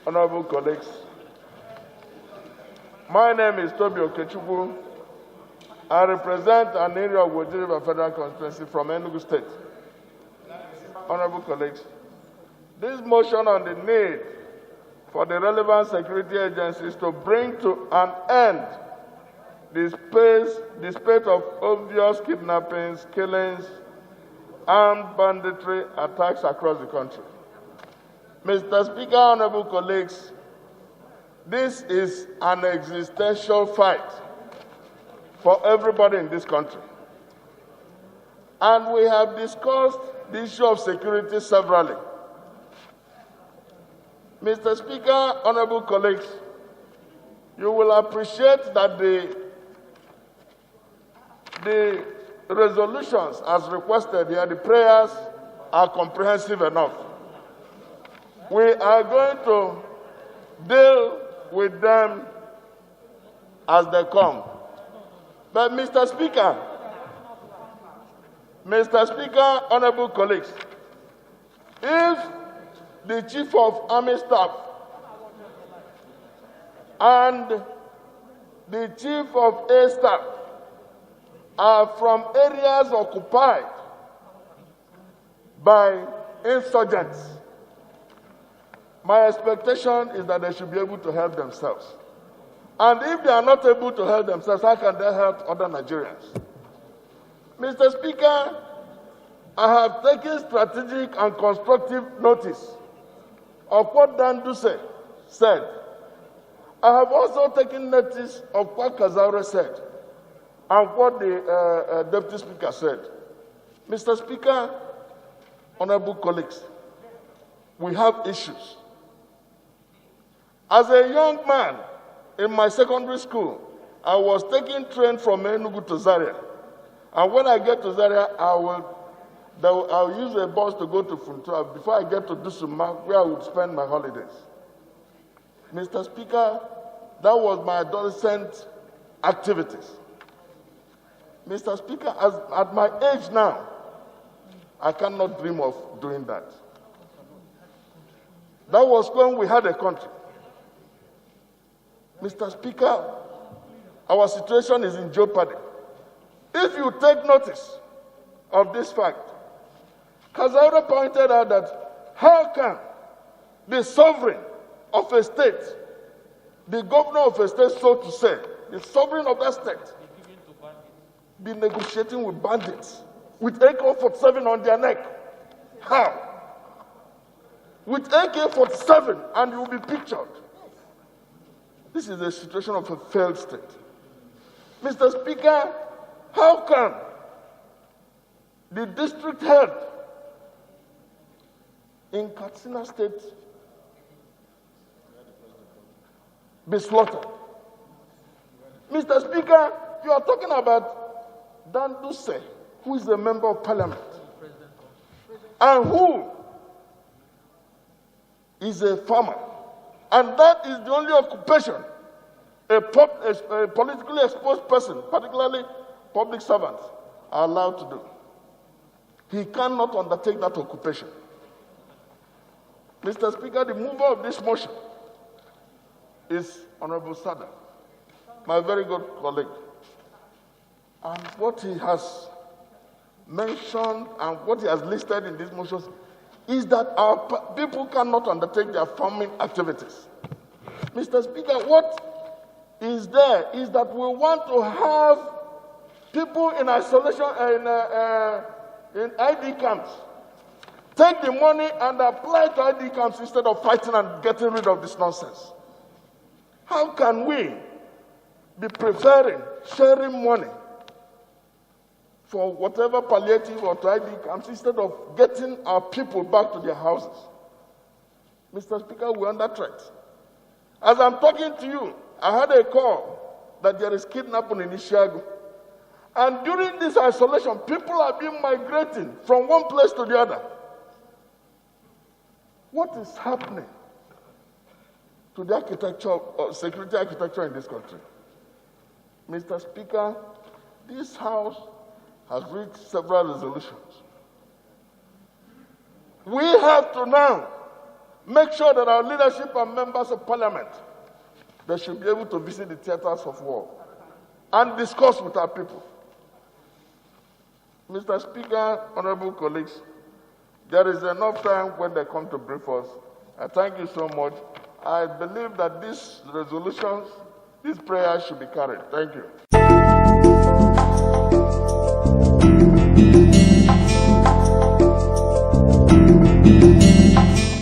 Honorable colleagues, my name is Toby Okechukwu. I represent an area of Wajiriba Federal Constituency from Enugu State. Honorable colleagues, this motion on the need for the relevant security agencies to bring to an end the spate of obvious kidnappings, killings, armed banditry attacks across the country. Mr. Speaker, honorable colleagues, this is an existential fight for everybody in this country. And we have discussed the issue of security severally. Mr. Speaker, honorable colleagues, you will appreciate that the resolutions as requested here, the prayers, are comprehensive enough. We are going to deal with them as they come. But Mr. Speaker, honorable colleagues, if the Chief of Army Staff and the Chief of Air Staff are from areas occupied by insurgents, my expectation is that they should be able to help themselves. And if they are not able to help themselves, how can they help other Nigerians? Mr. Speaker, I have taken strategic and constructive notice of what Dan Duse said. I have also taken notice of what Kazaure said and what the Deputy Speaker said. Mr. Speaker, honorable colleagues, we have issues. As a young man in my secondary school, I was taking train from Enugu to Zaria. And when I get to Zaria, I'll use a bus to go to Funtua before I get to Dusuma, where I would spend my holidays. Mr. Speaker, that was my adolescent activities. Mr. Speaker, at my age now, I cannot dream of doing that. That was when we had a country. Mr. Speaker, our situation is in jeopardy. If you take notice of this fact, Kazaura pointed out that how can the sovereign of a state, the governor of a state, so to say, the sovereign of that state, be negotiating with bandits with AK-47 on their neck? How? With AK-47, and you will be pictured. This is the situation of a failed state. Mr. Speaker, how can the district head in Katsina State be slaughtered? Mr. Speaker, you are talking about Dan Duse, who is a member of parliament, and who is a farmer. And that is the only occupation a politically exposed person, particularly public servants, are allowed to do. He cannot undertake that occupation. Mr. Speaker, the mover of this motion is Honorable Sada, my very good colleague. And what he has mentioned and what he has listed in these motions is that our people cannot undertake their farming activities. Mr. Speaker, what is there is that we want to have people in isolation, in ID camps, take the money and apply to ID camps instead of fighting and getting rid of this nonsense. How can we be preferring sharing money for whatever palliative or to ID camps instead of getting our people back to their houses? Mr. Speaker, we're under threat. As I'm talking to you, I had a call that there is kidnapping in Ishiagu. And during this isolation, people have been migrating from one place to the other. What is happening to the architecture, or security architecture in this country? Mr. Speaker, this House has reached several resolutions. We have to now make sure that our leadership and members of parliament, they should be able to visit the theaters of war and discuss with our people. Mr. Speaker, honorable colleagues, there is enough time when they come to brief us. I thank you so much. I believe that these resolutions, these prayers should be carried. Thank you.